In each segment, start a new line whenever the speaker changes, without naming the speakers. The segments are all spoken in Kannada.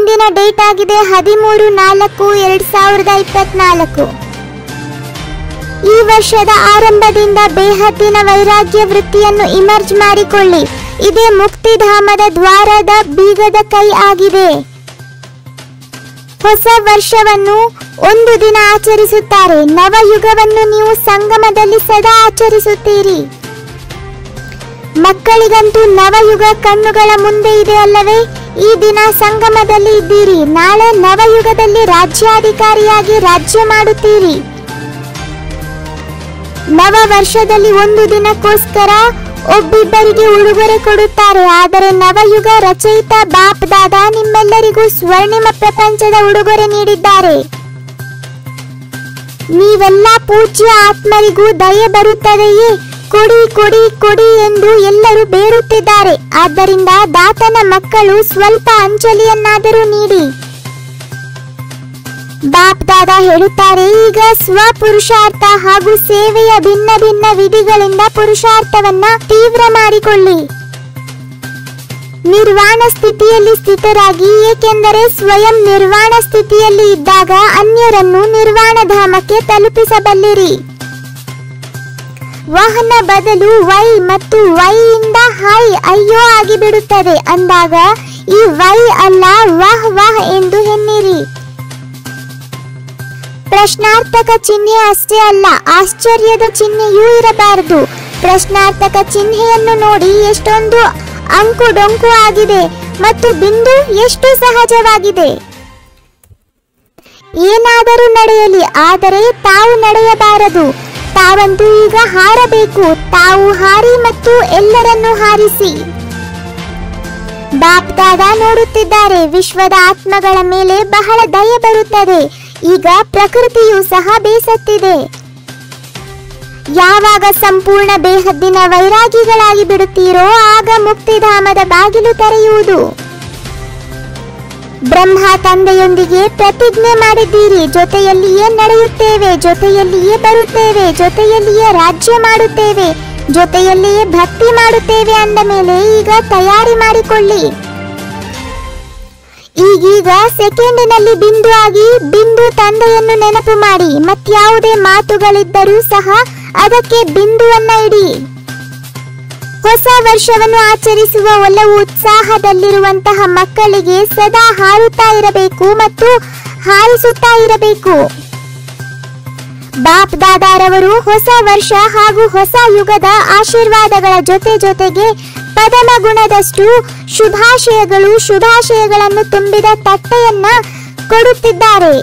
ಇಂದಿನ ಡೇಟ್ ಆಗಿದೆ 13/4/2024. ಈ ವರ್ಷದ ಆರಂಭದಿಂದ ಬೇಹದ್ದಿನ ವೈರಾಗ್ಯ ವೃತ್ತಿಯನ್ನು ಇಮರ್ಜ್ ಮಾಡಿಕೊಳ್ಳಿ. ಇದೇ ಮುಕ್ತಿಧಾಮದ ದ್ವಾರದ ಬೀಗದ ಕೈ ಆಗಿದೆ. ಹೊಸ ವರ್ಷವನ್ನು ಒಂದು ದಿನ ಆಚರಿಸುತ್ತಾರೆ. ನವಯುಗವನ್ನು ನೀವು ಸಂಗಮದಲ್ಲಿ ಸದಾ ಆಚರಿಸುತ್ತೀರಿ. ಮಕ್ಕಳಿಗಂತೂ ನವಯುಗ ಕಣ್ಣುಗಳ ಮುಂದೆ ಇದೆ ಅಲ್ಲವೇ? ಈ ದಿನ ಸಂಗಮದಲ್ಲಿ ಇದ್ದೀರಿ, ನಾಳೆ ನವಯುಗದಲ್ಲಿ ರಾಜ್ಯಾಧಿಕಾರಿಯಾಗಿ ರಾಜ್ಯ ಮಾಡುತ್ತೀರಿ. ನವ ವರ್ಷದಲ್ಲಿ ಒಂದು ದಿನಕ್ಕೋಸ್ಕರ ಒಬ್ಬಿಬ್ಬರಿಗೆ ಉಡುಗೊರೆ ಕೊಡುತ್ತಾರೆ. ಆದರೆ ನವಯುಗ ರಚಯಿತ ಬಾಪ್ ದಾದಾ ನಿಮ್ಮೆಲ್ಲರಿಗೂ ಸ್ವರ್ಣಿಮ ಪ್ರಪಂಚದ ಉಡುಗೊರೆ ನೀಡಿದ್ದಾರೆ. ನೀವೆಲ್ಲ ಪೂಜ್ಯ ಆತ್ಮರಿಗೂ ದಯೆ ಬರುತ್ತದೆಯೇ? ಕೊಡಿ ಕೊಡಿ ಕೊಡಿ ಎಂದು ಎಲ್ಲರೂ ಬೇಡುತ್ತಿದ್ದಾರೆ. ಆದ್ದರಿಂದ ದಾತನ ಮಕ್ಕಳು ಸ್ವಲ್ಪ ಅಂಜಲಿಯನ್ನಾದರೂ ನೀಡಿ. ಬಾಪ್ ದಾದಾ ಹೇಳುತ್ತಾರೆ, ಈಗ ಸ್ವಪುರುಷಾರ್ಥ ಹಾಗೂ ಸೇವೆಯ ಭಿನ್ನ ಭಿನ್ನ ವಿಧಿಗಳಿಂದ ಪುರುಷಾರ್ಥವನ್ನ ತೀವ್ರ ಮಾಡಿಕೊಳ್ಳಿ. ನಿರ್ವಾಣ ಸ್ಥಿತಿಯಲ್ಲಿ ಸ್ಥಿತರಾಗಿ, ಏಕೆಂದರೆ ಸ್ವಯಂ ನಿರ್ವಾಣ ಸ್ಥಿತಿಯಲ್ಲಿ ಇದ್ದಾಗ ಅನ್ಯರನ್ನು ನಿರ್ವಾಣ ಧಾಮಕ್ಕೆ ತಲುಪಿಸಬಲ್ಲಿರಿ. ವಹನ ಬದಲು ವೈ ಮತ್ತು ವೈ ಇಂದ ಹೈ ಅಯ್ಯೋ ಆಗಿಬಿಡುತ್ತದೆ ಅಂದಾಗ ಈ ವೈ ಅಲ್ಲ ವಹ್ ವಹ್ ಎಂದು ಎನ್ನಿರಿ. ಪ್ರಶ್ನಾರ್ಥಕ ಚಿಹ್ನೆ ಅಷ್ಟೇ ಅಲ್ಲ, ಆಶ್ಚರ್ಯದ ಚಿಹ್ನೆಯೂ ಇರಬಾರದು. ಪ್ರಶ್ನಾರ್ಥಕ ಚಿಹ್ನೆಯನ್ನು ನೋಡಿ ಎಷ್ಟೊಂದು ಅಂಕು ಡೊಂಕು ಆಗಿದೆ ಮತ್ತು ಬಿಂದು ಎಷ್ಟು ಸಹಜವಾಗಿದೆ. ಏನಾದರೂ ನಡೆಯಲಿ, ಆದರೆ ತಾವು ನಡೆಯಬಾರದು. ತಾವಂತೂ ಈಗ ಹಾರಬೇಕು. ತಾವು ಹಾರಿ ಮತ್ತು ಎಲ್ಲರನ್ನೂ ಹಾರಿಸಿ. ಬಾಪ್ ದಾದಾ ನೋಡುತ್ತಿದ್ದಾರೆ. ವಿಶ್ವದ ಆತ್ಮಗಳ ಮೇಲೆ ಬಹಳ ದಯೆ ಬರುತ್ತದೆ. ಈಗ ಪ್ರಕೃತಿಯೂ ಸಹ ಬೇಸತ್ತಿದೆ. ಯಾವಾಗ ಸಂಪೂರ್ಣ ಬೇಹದ್ದಿನ ವೈರಾಗಿಗಳಾಗಿ ಬಿಡುತ್ತೀರೋ ಆಗ ಮುಕ್ತಿಧಾಮದ ಬಾಗಿಲು ತೆರೆಯುವುದು. ಬ್ರಹ್ಮ ತಂದೆಯೊಂದಿಗೆ ಪ್ರತಿಜ್ಞೆ ಮಾಡಿದ್ದೀರಿ, ಜೊತೆಯಲ್ಲಿಯೇ ನಡೆಯುತ್ತೇವೆ, ಜೊತೆಯಲ್ಲಿಯೇ ಬರುತ್ತೇವೆ, ಜೊತೆಯಲ್ಲಿಯೇ ರಾಜ್ಯ ಮಾಡುತ್ತೇವೆ, ಜೊತೆಯಲ್ಲಿಯೇ ಭಕ್ತಿ ಮಾಡುತ್ತೇವೆ ಅಂದ ಮೇಲೆ ಈಗ ತಯಾರಿ ಮಾಡಿಕೊಳ್ಳಿ. ಈಗೀಗ ಸೆಕೆಂಡಿನಲ್ಲಿ ಬಿಂದು ಆಗಿ ಬಿಂದು ತಂದೆಯನ್ನು ನೆನಪು ಮಾಡಿ. ಮತ್ಯಾವುದೇ ಮಾತುಗಳಿದ್ದರೂ ಸಹ ಅದಕ್ಕೆ ಬಿಂದುವನ್ನ ಇಡಿ. ಹೊಸ ವರ್ಷವನ್ನು ಆಚರಿಸುವ ಒಲವು ಉತ್ಸಾಹದಲ್ಲಿರುವಂತಹ ಮಕ್ಕಳಿಗೆ ಸದಾ ಹಾರುತ್ತಾ ಇರಬೇಕು ಮತ್ತು ಹಾರಿಸುತ್ತಾ ಇರಬೇಕು. ಬಾಪ್ ದಾದಾರವರು ಹೊಸ ವರ್ಷ ಹಾಗೂ ಹೊಸ ಯುಗದ ಆಶೀರ್ವಾದಗಳ ಜೊತೆ ಜೊತೆಗೆ ಪದಮ ಗುಣದಷ್ಟು ಶುಭಾಶಯಗಳನ್ನು ತುಂಬಿದ ತಟ್ಟೆಯನ್ನ ಕೊಡುತ್ತಿದ್ದಾರೆ.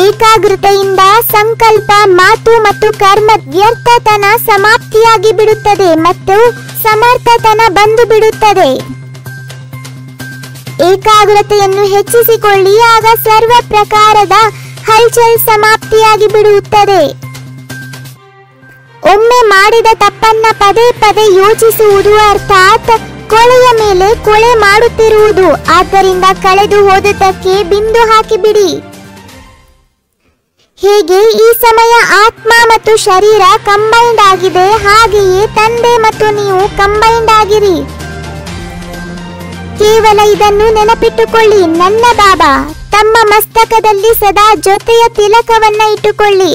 ಏಕಾಗ್ರತೆಯಿಂದ ಸಂಕಲ್ಪ, ಮಾತು ಮತ್ತು ಕರ್ಮ ವ್ಯರ್ಥತನ ಸಮಾಪ್ತಿಯಾಗಿ ಬಿಡುತ್ತದೆ ಮತ್ತು ಸಮರ್ಥತನ ಬಂದು ಬಿಡುತ್ತದೆ. ಏಕಾಗ್ರತೆಯನ್ನು ಹೆಚ್ಚಿಸಿಕೊಳ್ಳಿ, ಆಗ ಸರ್ವ ಪ್ರಕಾರದ ಹಲ್ಚಲ್ ಸಮಾಪ್ತಿಯಾಗಿ ಬಿಡುತ್ತದೆ. ಒಮ್ಮೆ ಮಾಡಿದ ತಪ್ಪನ್ನ ಪದೇ ಪದೇ ಯೋಚಿಸುವುದು ಅರ್ಥಾತ್ ಕೊಳೆಯ ಮೇಲೆ ಕೊಳೆ ಮಾಡುತ್ತಿರುವುದು. ಆದ್ದರಿಂದ ಕಳೆದು ಹೋದದ್ದಕ್ಕೆ ಬಿಂದು ಹಾಕಿಬಿಡಿ. ಹೇಗೆ ಈ ಸಮಯ ಆತ್ಮ ಮತ್ತು ಶರೀರ ಕಂಬೈಂಡ್ ಆಗಿದೆ, ಹಾಗೆಯೇ ತಂದೆ ಮತ್ತು ನೀವು ಕಂಬೈಂಡ್ ಆಗಿರಿ. ಕೇವಲ ಇದನ್ನು ನೆನಪಿಟ್ಟುಕೊಳ್ಳಿ, ನನ್ನ ಬಾಬಾ ತಮ್ಮ ಮಸ್ತಕದಲ್ಲಿ ಸದಾ ಜೊತೆಯ ತಿಲಕವನ್ನ ಇಟ್ಟುಕೊಳ್ಳಿ.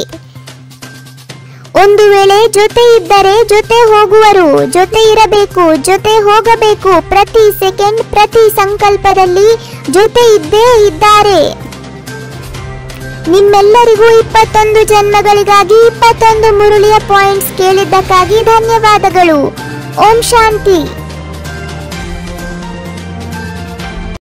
ಒಂದು ವೇಳೆ ಜೊತೆ ಇದ್ದರೆ ಜೊತೆ ಹೋಗುವರು, ಜೊತೆ ಇರಬೇಕು, ಜೊತೆ ಹೋಗಬೇಕು. ಪ್ರತಿ ಸೆಕೆಂಡ್, ಪ್ರತಿ ಸಂಕಲ್ಪದಲ್ಲಿ ಜೊತೆ ಇದ್ದೇ ಇದ್ದಾರೆ. ನಿಮ್ಮೆಲ್ಲರಿಗೂ 21 ಜನ್ಮಗಳಿಗಾಗಿ 21 ಮುರುಳಿಯ ಪಾಯಿಂಟ್ಸ್ ಕೇಳಿದ್ದಕ್ಕಾಗಿ ಧನ್ಯವಾದಗಳು. ಓಂ ಶಾಂತಿ.